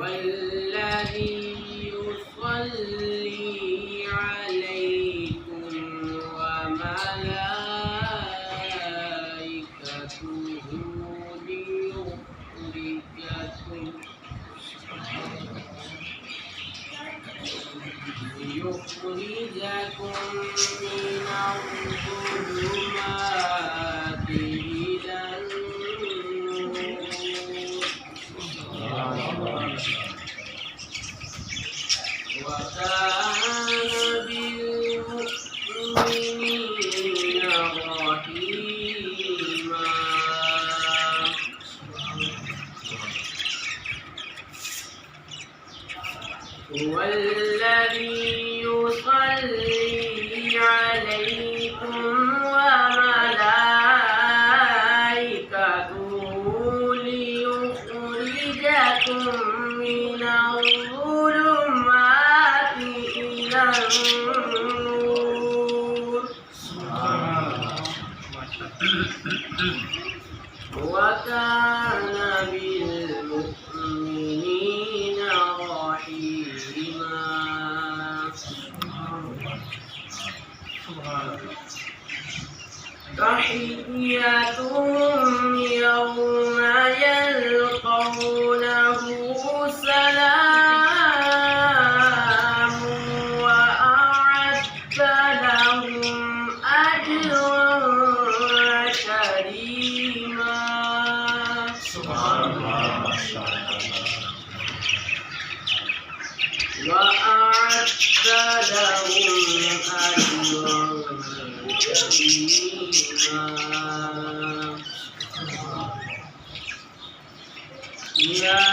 والذي يصلي عليكم وملائكته ليخرجكم من الظلمات إلى النور وكان بالمؤمنين رحيما. تحياتهم يوم يلقونه سلام وأعد لهم أجرا كريما. وأعد لهم أجرا كريما. يا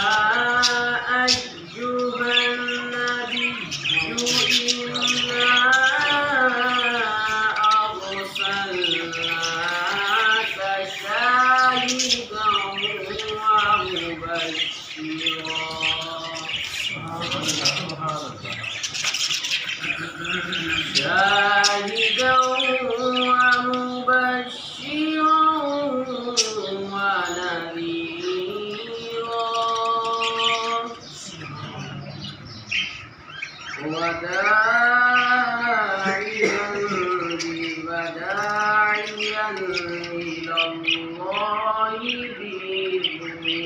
أيها النبي إنا أرسلناك شاهدا ومبشرا ونذيرا وداعيا إلى الله بإذنه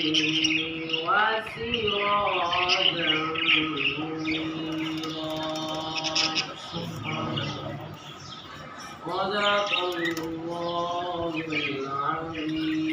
وسراجا منيرا. صدق الله العظيم.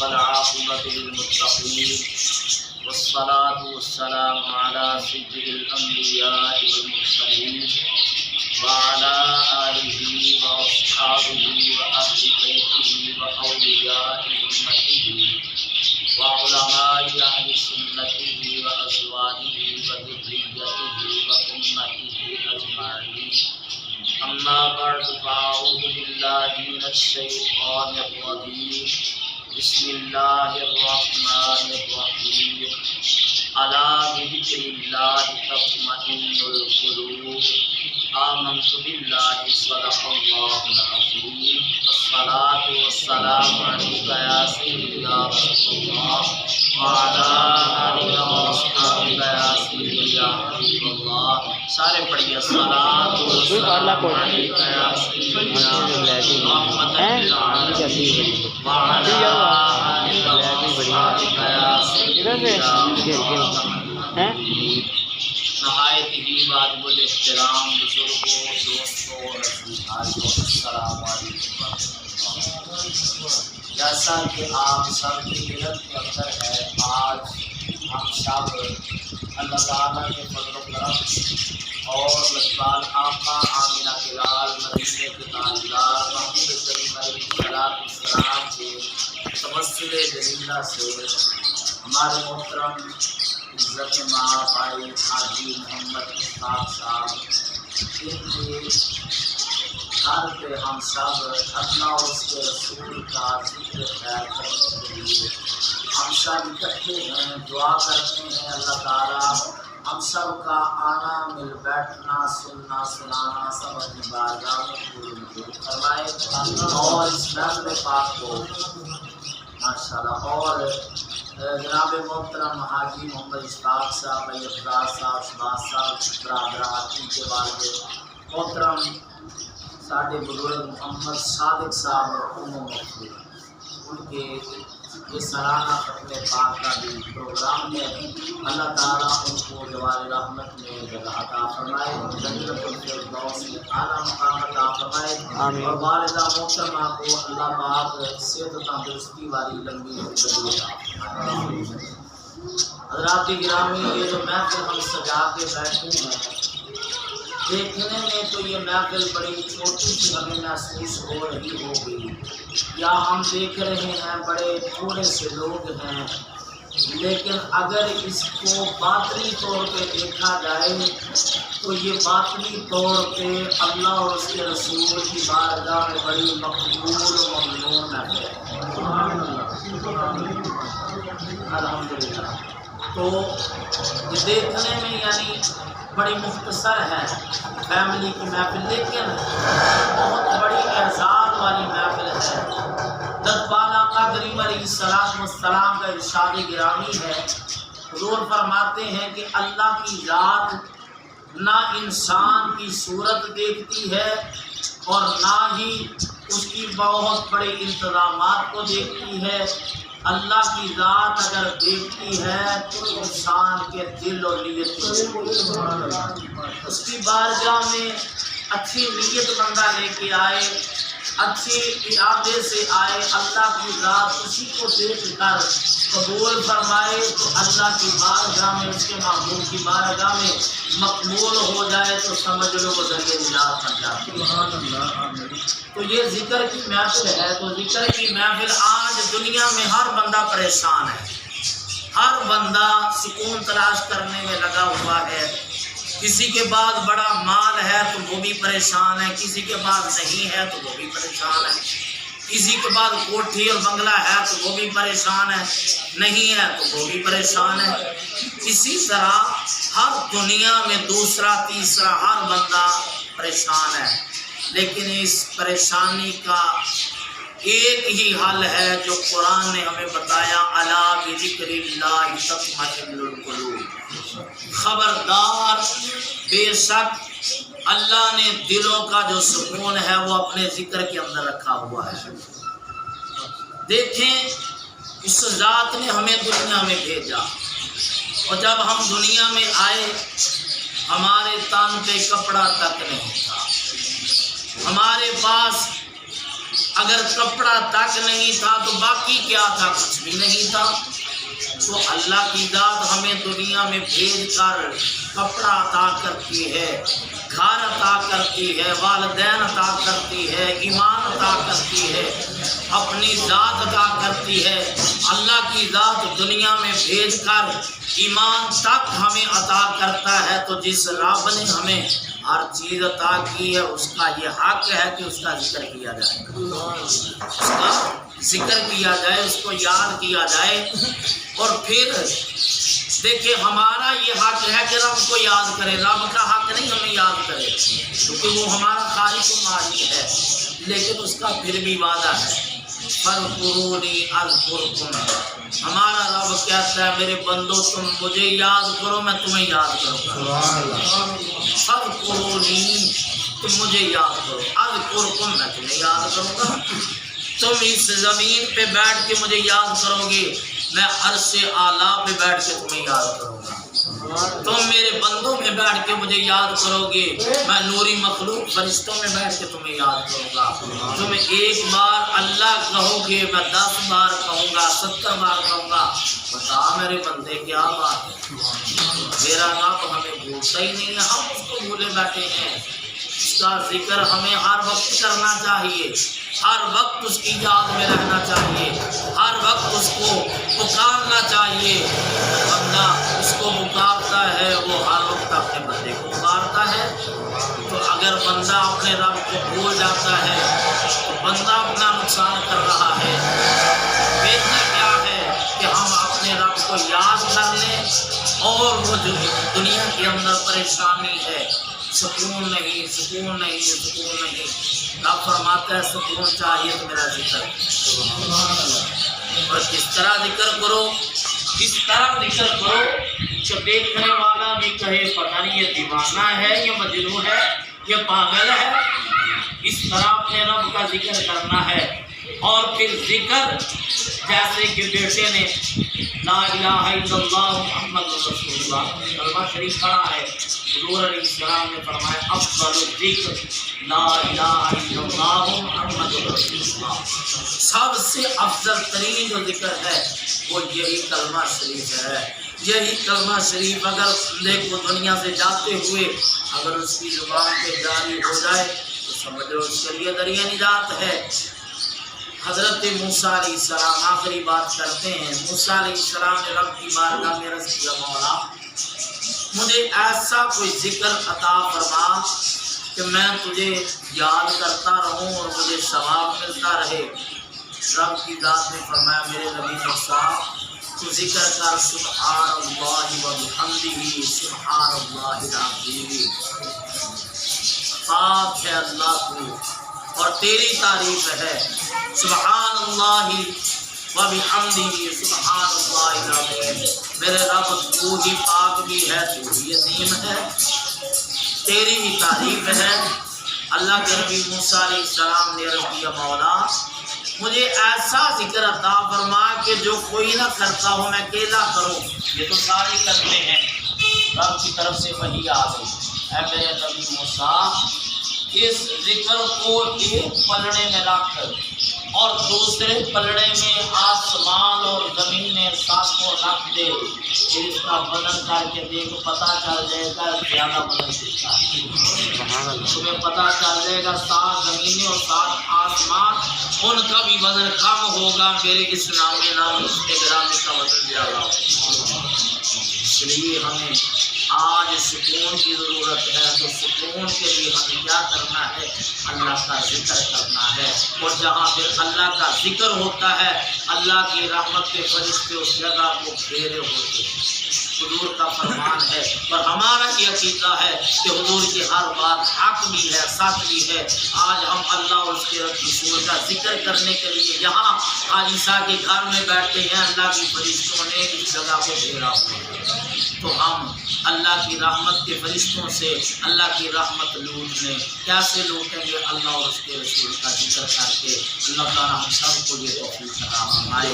والعاقبة للمتقين والصلاة والسلام على سيد الأنبياء والمرسلين وعلى آله وأصحابه وأهل بيته وأولياء أمته وعلماء أهل سنته وأزواجه وذريته وأمته أجمعين أما بعد فأعوذ بالله من الشيطان الرجيم بسم الله الرحمن الرحيم ألا بذكر الله تطمئن القلوب آمنت بالله صدق الله العظيم الصلاة والسلام عليك يا سيدي يا رسول الله وعلى آلك وأصحابك يا سيدي يا حبيب الله سارے پڑھیے الصلاة والسلام عليك يا سيدي يا رحمة للعالمين وعلى آلك وأصحابك يا سيدي يا نہایت ہی واجب الاحترام بزرگوں دوستوں اور بھائیوں السلام علیکم جیسا کہ آپ سب کی علم کے اندر ہے آج ہم سب اللہ تعالیٰ کے فضل و کرم اور لطفال آقا آمینہ کلال مدینے کے تاجدار محمود کریم علیہ السلام کے تمثل جلیلہ سے ہمارے محترم عزت ماں بھائی حاجی محمد اشفاق صاحب ان کے گھر پہ ہم سب اپنا اور اس کے رسول کا ذکر خیر کرنے کے لیے ہم سب اکٹھے ہیں دعا کرتے ہیں اللہ تعالیٰ ہم سب کا آنا مل بیٹھنا سننا سنانا سب اپنی بارگاہ میں پوری منظور فرمائے اور اس محفل پاک کو ماشاءاللہ اور جناب محترم حاجی محمد اشفاق صاحب بھائی افراز صاحب شباز صاحب برادرات ان کے والد محترم ساڈے بزرگ محمد صادق صاحب ان کے یہ سالانہ ختم پاک کا بھی پروگرام ہے اللہ تعالیٰ ان کو جوار رحمت میں جگہ عطا فرمائے جنت الفردوس میں اعلیٰ مقام عطا فرمائے اور والدہ محترمہ کو اللہ پاک صحت و تندرستی والی لمبی زندگی عطا فرمائے۔ حضرات گرامی یہ جو محفل ہم سجا کے بیٹھے ہیں دیکھنے میں تو یہ محفل بڑی چھوٹی سی ہمیں محسوس ہو رہی ہوگی یا ہم دیکھ رہے ہیں بڑے تھوڑے سے لوگ ہیں لیکن اگر اس کو باطنی طور پہ دیکھا جائے تو یہ باطنی طور پہ اللہ اور اس کے رسول کی بارگاہ میں بڑی مقبول و ممنون ہے الحمدللہ۔ تو یہ دیکھنے میں یعنی بڑی مختصر ہے فیملی کی محفل لیکن بہت بڑی اعزاز والی محفل ہے۔ ددپال آقا کریم علیہ السلام کا ارشاد گرامی ہے حضور فرماتے ہیں کہ اللہ کی ذات نہ انسان کی صورت دیکھتی ہے اور نہ ہی اس کی بہت بڑے انتظامات کو دیکھتی ہے، اللہ کی ذات اگر دیکھتی ہے تو انسان کے دل اور نیت کو اس کی بارگاہ میں اچھی نیت بندہ لے کے آئے اچھے ارادے سے آئے اللہ کی ذات اسی کو دیکھ کر قبول فرمائے تو اللہ کی بارگاہ میں اس کے محبوب کی بارگاہ میں مقبول ہو جائے تو سمجھ لو وہ ذریعہ نجات بن جاتی ہے۔ تو یہ ذکر کی محفل ہے تو ذکر کی محفل آج دنیا میں ہر بندہ پریشان ہے، ہر بندہ سکون تلاش کرنے میں لگا ہوا ہے، کسی کے پاس بڑا مال ہے تو وہ بھی پریشان ہے، کسی کے پاس نہیں ہے تو وہ بھی پریشان ہے، کسی کے پاس کوٹھی اور بنگلہ ہے تو وہ بھی پریشان ہے، نہیں ہے تو وہ بھی پریشان ہے۔ اسی طرح ہر دنیا میں دوسرا تیسرا ہر بندہ پریشان ہے، لیکن اس پریشانی کا ایک ہی حل ہے جو قرآن نے ہمیں بتایا، الا بذکر اللہ تطمئن القلوب، خبردار بے شک اللہ نے دلوں کا جو سکون ہے وہ اپنے ذکر کے اندر رکھا ہوا ہے۔ دیکھیں اس ذات نے ہمیں دنیا میں بھیجا، اور جب ہم دنیا میں آئے ہمارے تن پہ کپڑا تک نہیں تھا، ہمارے پاس اگر کپڑا تک نہیں تھا تو باقی کیا تھا؟ کچھ بھی نہیں تھا۔ تو اللہ کی ذات ہمیں دنیا میں بھیج کر کپڑا عطا کرتی ہے، گھر عطا کرتی ہے، والدین عطا کرتی ہے، ایمان عطا کرتی ہے، اپنی ذات عطا کرتی ہے۔ اللہ کی ذات دنیا میں بھیج کر ایمان تک ہمیں عطا کرتا ہے۔ تو جس رب نے ہمیں ہر چیز عطا کی ہے اس کا یہ حق ہے کہ اس کا ذکر کیا جائے، اس کا ذکر کیا جائے، اس کو یاد کیا جائے۔ اور پھر دیکھیں ہمارا یہ حق ہے کہ رب کو یاد کرے، رب کا حق نہیں ہمیں یاد کرے، کیونکہ وہ ہمارا خالق و مالک ہے۔ لیکن اس کا پھر بھی وعدہ ہے، فاذکرونی اذکرکم، ہمارا رب کہتا ہے میرے بندو تم مجھے یاد کرو میں تمہیں یاد کروں گا، فاذکرونی تم مجھے یاد کرو، اذکرکم میں تمہیں یاد کروں گا۔ تم اس زمین پہ بیٹھ کے مجھے یاد کرو گے، میں عرش اعلیٰ پہ بیٹھ کے تمہیں یاد کروں گا۔ تم میرے بندوں میں بیٹھ کے مجھے یاد کرو گے، میں نوری مخلوق فرشتوں میں بیٹھ کے تمہیں یاد کروں گا۔ تم ایک بار اللہ کہو گے میں 10 بار کہوں گا، 70 بار کہوں گا۔ بتا میرے بندے کیا بات ہے، میرا رب ہمیں بھولتا ہی نہیں ہے، ہم اس کو بھولے بیٹھے ہیں۔ اس کا ذکر ہمیں ہر وقت کرنا چاہیے، ہر وقت اس کی یاد میں رہنا چاہیے، ہر وقت اس کو پکارنا چاہیے۔ بندہ اس کو پکارتا ہے وہ ہر وقت اپنے بندے کو پکارتا ہے۔ تو اگر بندہ اپنے رب کو بھول جاتا ہے تو بندہ اپنا نقصان کر رہا ہے۔ بہتر کیا ہے کہ ہم اپنے رب کو یاد کر لیں، اور وہ جو دنیا کے اندر پریشانی ہے، سکون نہیں، سکون نہیں، سکون نہیں، رب فرماتا ہے سکون چاہیے تو میرا ذکر، اور کس طرح ذکر کرو، اس طرح ذکر کرو کہ دیکھنے والا بھی کہے پتہ نہیں یہ دیوانہ ہے، یہ مجنون ہے، یہ پاگل ہے۔ اس طرح اپنے رب کا ذکر کرنا ہے۔ اور پھر ذکر جیسے کہ بیٹے نے لا الہ الا اللہ محمد رسول اللہ کلمہ شریف پڑھا ہے، حضور علیہ السلام نے فرمایا افضل الذکر لا الہ الا اللہ محمد رسول اللہ، سب سے افضل ترین جو ذکر ہے وہ یہی کلمہ شریف ہے۔ یہی کلمہ شریف اگر بندے کو دنیا سے جاتے ہوئے اگر اس کی زبان پہ جاری ہو جائے تو سمجھ لو اس کے لیے دریا نجات ہے۔ حضرت موسیٰ علیہ السلام آخری بات کرتے ہیں، موسیٰ علیہ السلام نے رب کی بارگاہ میں عرض کیا مولا مجھے ایسا کوئی ذکر عطا فرما کہ میں تجھے یاد کرتا رہوں اور مجھے ثواب ملتا رہے۔ رب کی ذات نے فرمایا میرے نبی موسیٰ تو ذکر کر سبحان اللہ و بحمدہ سبحان اللہ العظیم، پاک ہے اللہ تو اور تیری تعریف ہے، سبحان اللہ و بحمدہ سبحان اللہ العظیم، میرے رب تو ہی پاک بھی ہے، تو ہی عظیم ہے، تیری ہی تعریف ہے۔ اللہ کے نبی موسیٰ علیہ السلام نے عرض کیا مولا مجھے ایسا ذکر عطا فرما کہ جو کوئی نہ کرتا ہو میں اکیلا کروں۔ یہ تو سارے کرتے ہیں، رب کی طرف سے وحی آ گئی، اے میرے نبی موسیٰ اس ذکر کو ایک پلڑے میں رکھ اور دوسرے پلڑے میں آسمان اور زمینیں ساتوں رکھ دے، پھر اس کا وزن کر کے دیکھو پتہ چل جائے گا زیادہ وزن کس کا ہے۔ تمہیں پتہ چل جائے گا 7 زمینیں اور 7 آسمان ان کا بھی وزن کم ہوگا، میرے اس نام گرامی کا وزن زیادہ ہوگا۔ اس لیے ہمیں آج سکون کی ضرورت ہے، تو سکون کے لیے ہمیں کیا کرنا ہے؟ اللہ کا ذکر کرنا ہے، اور جہاں پھر اللہ کا ذکر ہوتا ہے اللہ کی رحمت کے فرشتے اس جگہ کو گھیرے ہوتے ہیں۔ حضور کا فرمان ہے، اور ہمارا یہ عقیدہ ہے کہ حضور کی ہر بات حق بھی ہے، سچ بھی ہے۔ آج ہم اللہ اور اس کے رسول کا ذکر کرنے کے لیے یہاں عیسیٰ کے گھر میں بیٹھے ہیں، اللہ کی فرشتوں نے اس جگہ کو گھیرا ہوا ہے، تو ہم اللہ کی رحمت کے فرشتوں سے اللہ کی رحمت لوٹنے کیسے لوٹیں گے؟ اللہ اور اس کے رسول کا ذکر کر کے۔ اللہ تعالیٰ ہم سب کو یہ توفیق عطا فرمائے،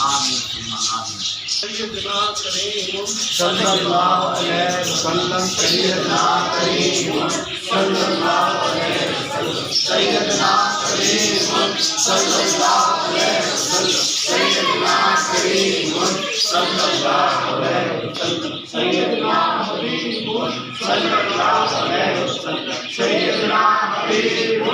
آمین ثم آمین۔ سیدنا کریم صلی اللہ علیہ وسلم، سیدنا کریم صلی اللہ علیہ وسلم، سیدنا کریم صلی اللہ علیہ وسلم، سیدنا کریم صلی اللہ علیہ وسلم، سیدنا حبیب صلی اللہ علیہ وسلم، سیدنا حبیب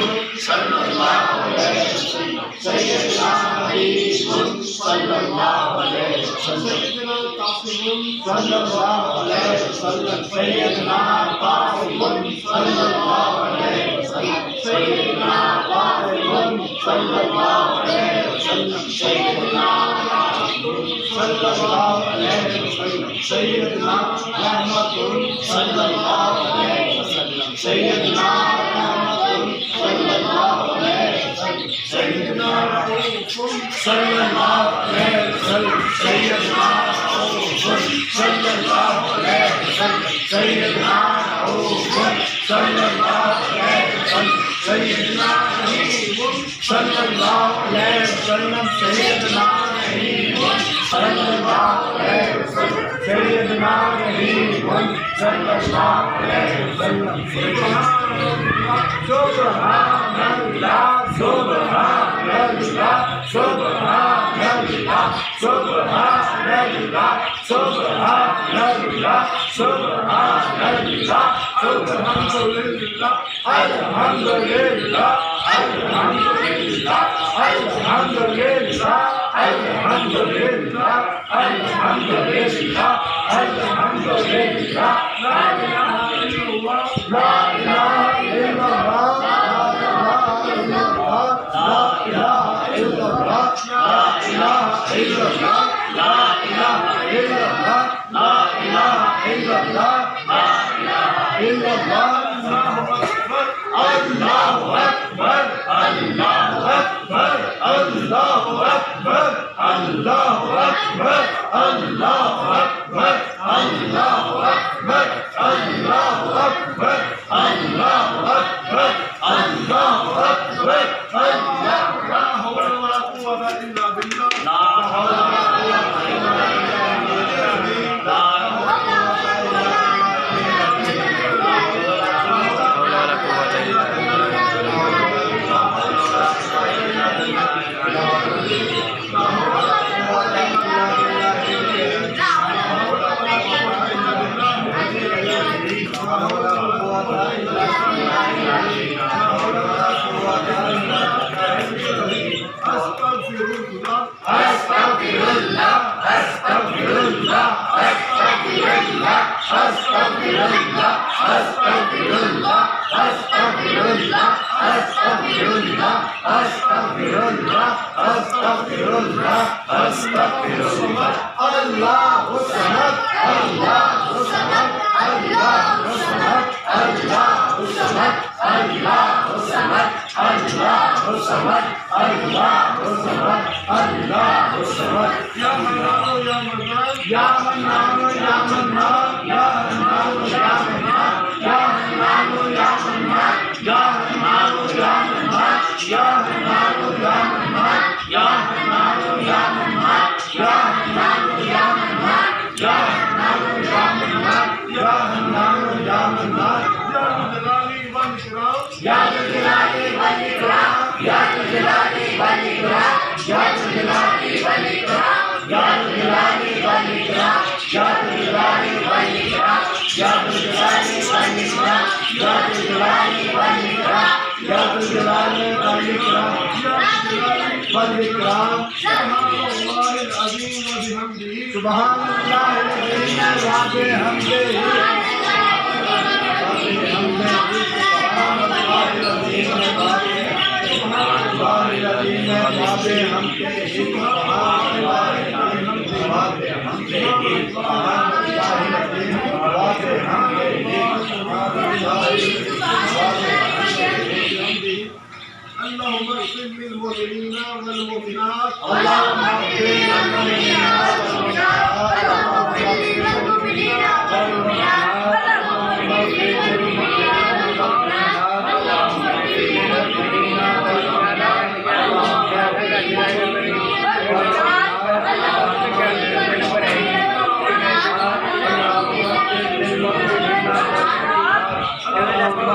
صلی اللہ علیہ وسلم، سیدنا حبیب صلی اللہ علیہ وسلم، سیدنا قاسم صلی اللہ علیہ وسلم، سیدنا قاسم صلی اللہ علیہ وسلم، سیدنا قاسم صلی اللہ علیہ وسلم، سیدنا صلی اللہ علیہ وسلم، سیدنا رحمت صلی اللہ علیہ وسلم، سیدنا رحمت صلی اللہ علیہ وسلم، سیدنا رؤوف صلی اللہ علیہ وسلم، سیدنا رؤوف صلی اللہ علیہ وسلم، سیدنا رؤوف صلی اللہ علیہ وسلم، سیدنا رحیم صلی اللہ علیہ وسلم، سیدنا رحیم صلی اللہ علیہ وسلم، سیدنا رحیم صلی اللہ علیہ وسلم، سبحان اللہ سبحان اللہ سبحان اللہ سبحان اللہ سبحان اللہ سبحان اللہ الحمد للہ الحمد للہ الحمد للہ الحمد للہ الحمد للہ الحمد للہ الحمد للہ لا الہ الا اللہ لا الہ الا اللہ لا الہ الا اللہ لا الہ الا اللہ لا الہ الا اللہ لا الہ الا اللہ لا الہ الا اللہ اللہ اکبر اللہ اکبر اللہ اکبر اللہ اکبر اللہ اکبر اللہ اکبر اللہ اکبر اللہ اکبر اللہ اکبر اللہ لا حول ولا قوة إلا بالله لا حول ولا قوة إلا بالله لا سبحان اللہ العظیم اغفر للمؤمنين والمؤمنات اللهم اغفر للمؤمنين والمؤمنات اللهم اغفر للمؤمنين والمؤمنات اللهم اغفر للمؤمنين والمؤمنات اللهم اغفر للمؤمنين والمؤمنات اللهم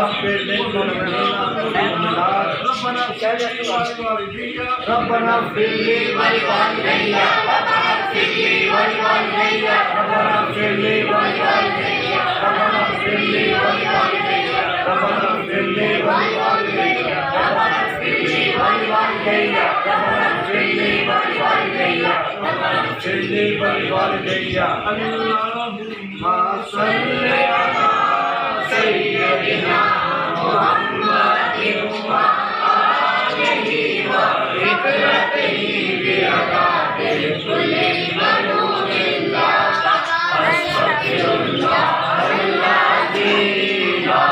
اغفر للمؤمنين ربنا اغفر لي ولوالدي ربنا اغفر لي ولوالدي ربنا اغفر لي ولوالدي ربنا اغفر لي ولوالدي ربنا اغفر لي ولوالدي ربنا اغفر لي ولوالدي ربنا اغفر لي ولوالدي ربنا اغفر لي ولوالدي اللهم صل على سيدنا محمد وآله وذكرته بعذاب كل ملوم الله أستغفر الله الذي لا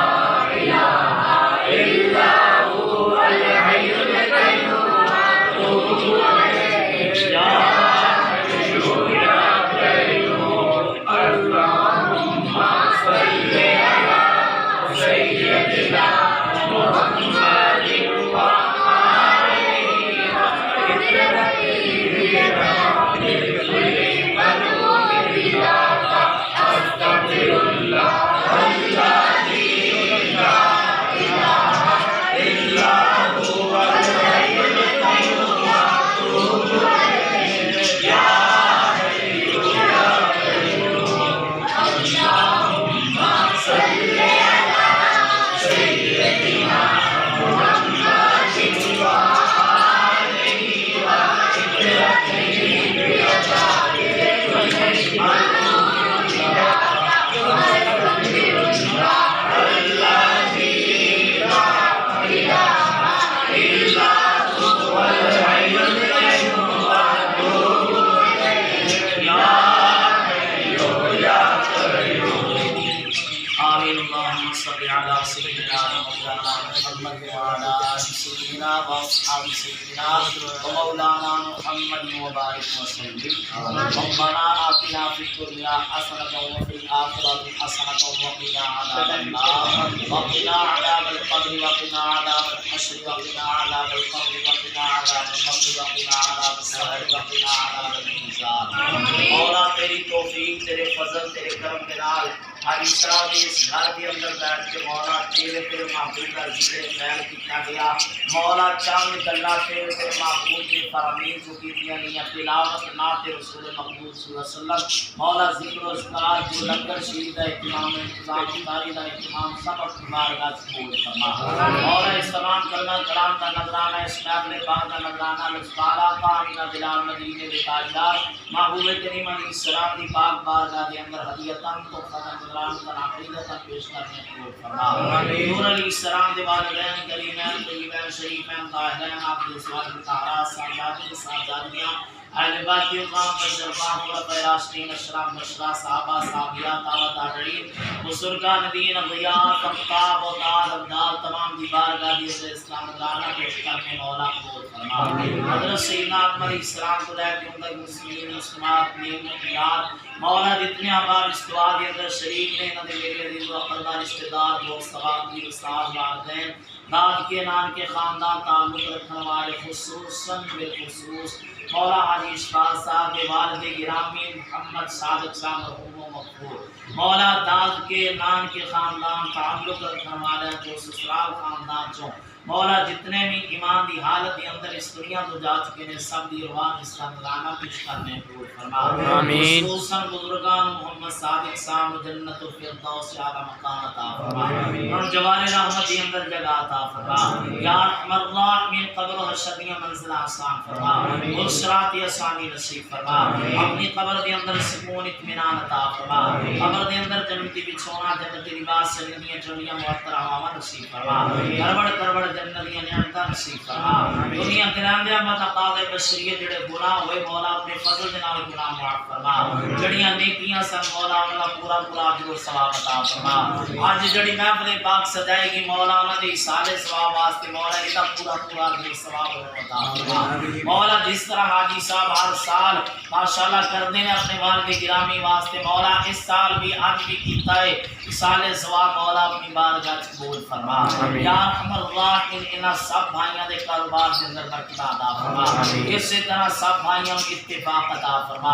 إله إلا هو الحي القيوم أتوب إليه يا حي يا قيوم اللهم صل على سيدنا محمد وآله وذكرته بعذاب كل ملوم الله أستغفر الله الذي لا إله إلا هو الحي القيوم أتوب إليه يا حي يا قيوم اللهم صل على سيدنا محمد وآله وذكرته بعذاب كل ملوم الله أستغفر الله الذي لا إله إلا هو الحي القيوم أتوب إليه يا حي يا قيوم آمين اللهم صل على سيدنا مولانا محمد وعلى آل سيدنا وأصحاب سيدنا ومولانا محمد وبارك وسلم ربنا آتنا في الدنيا حسنة وفي الآخرة حسنة وقنا عذاب النار وقنا عذاب القبر وقنا عذاب الحشر وقنا عذاب القبر وقنا عذاب القبر وقنا عذاب السعير وقنا عذاب الميزان مولا تیری توفیق تیرے فضل تیرے کرم کے نال ہر اسرا دی اس گھر کے اندر بیٹھ کے مولا تیرے محبوب کا ذکر خیر کیا گیا مولا چاند گلا تیرے محبوب کی فرامین جو کی دیا نہیں تلاوت نعت رسول مقبول صلی اللہ علیہ وسلم مولا ذکر و اذکار جو لنگر شریف کا اہتمام انتظام افطاری کا اہتمام سب اپنی بارگاہ سے قبول فرما مولا استعمال کرنا کلام کا نذرانہ اسلام نے پاک کا نذرانہ لسپارہ پاکینہ بلال مدینے کے تاجدار محبوب کریم علیہ السلام کی پاک بارگاہ کے اندر ہدیتاً تو ختم نذران کا عقیدتاً پیش کرنے قبول فرما نور علیہ السلام کے والدین کریمین طیبین شریفین طاہرین آپ کے سوال مطہرات سامدادی سامدادیاں اہل بیت کی اقام پر شرفان خلفائے راشدین اشراف مشرا صحابہ صحابیات تابعین تابعین بزرگان دین اغیار اقطاب و تاج ابدال تمام دی بارگاہ دی اسلام دانا پیش کرنے مولا قبول فرما حضرت سیدنا آدم علیہ السلام کو دے کے اندر مسلمین مسلمات نیم مقیاد مولا جتنے آبار استوا کے اندر شریک نے نہ دے میرے عزیز و اقربا رشتہ دار دوست صحابی استاد والدین داد کے نام کے خاندان تعلق رکھنے والے خصوصاً بالخصوص مولا حاجی اشفاق صاحب کے والد گرامی محمد صادق صاحب مرحوم و مغفور مولا داد کے نام کے خاندان تعلق رکھنے والے جو سسرال خاندان جو مولا جتنے بھی ایمان دی حالت دی اندر اس دنیا تو جا چکے ہیں سب دی روان اس کا نذرانہ پیش کرنے قبول فرما آمین خصوصاً بزرگان محمد صادق صاحب جنت الفردوس اعلی مقام عطا فرما ان جوار رحمت دی اندر جگہ عطا فرما یا رحم الراحمین قبر و حشریہ منزل آسان فرما بشرات آسانی نصیب فرما اپنی قبر دی اندر سکون اطمینان عطا فرما قبر دی اندر جنت جنتی بچھونا جنتی لباس سجدیاں چڑیاں معطر ہوا نصیب فرما کروڑ کروڑ جنتیاں نعمتاں نصیب فرما دنیا تراندیاں متقاض بشریت جڑے گناہ ہوئے مولا اپنے فضل دے نال گناہ معاف فرما جڑیاں نیکیاں سن مولا انہاں پورا پورا اجر و ثواب عطا فرما اج جڑی محفل پاک سجائے گی مولا انہاں دے سارے ثواب واسطے مولا ادا پورا پورا اجر و ثواب عطا فرما مولا جس طرح حاجی صاحب ہر سال ماشاءاللہ کردے نے اپنے والد گرامی واسطے مولا اس سال بھی آج بھی کیتا ہے سال ثواب مولا اپنی بارگاہ قبول فرما یا ارحم الراحمین انہاں سب بھائیاں دے کاروبار دے اندر برکت عطا فرما اسی طرح سب بھائیاں کو اتفاق عطا فرما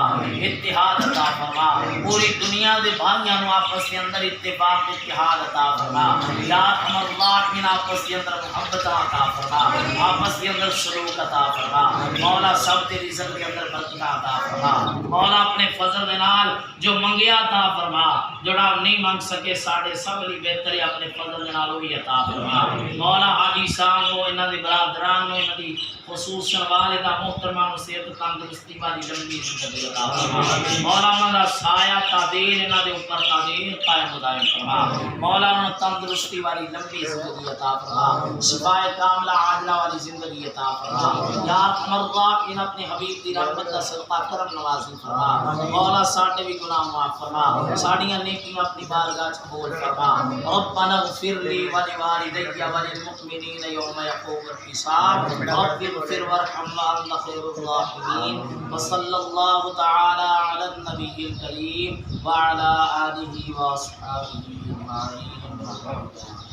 اتحاد عطا فرما پوری دنیا دے بھائیاں نو آپس دے اندر اتفاق اتحاد عطا فرما یا ارحم الراحمین آپس دے اندر محبت عطا فرما آپس دے اندر سلوک عطا فرما مولا سب دے رزق دے اندر برکت عطا فرما مولا اپنے فضل دے نال جو منگیا عطا فرما جڑا نہیں منگ سکے ساڈے سب لی بہتری اپنے فضل دے نال وہی عطا فرما مولا حاجی صاحب نو انہاں دے برادران نو انہاں دی خصوصاً والدہ محترمہ نو صحت تندرستی والی لمبی زندگی عطا فرما مولا انہاں دا سایہ تعدیر انہاں دے اوپر تعدیر قائم و دائم فرما مولا انہاں تندرستی والی لمبی زندگی عطا فرما شفاء کاملہ عاجلہ والی زندگی عطا فرما یا ارحم الراحمین اپنے حبیب دی رحمت دا صدقہ کرم نوازی فرما مولا ساڈے بھی گناہ معاف فرما ساڈیاں نیکیاں اپنی بارگاہ قبول فرما ربنا اغفر لی ولوالدی وللمؤمنین یوم یقوم الحساب رب اغفر وارحم وانت خیر الراحمین وصلی اللہ تعالی علی النبی الکریم وعلی آلہ واصحابہ اجمعین.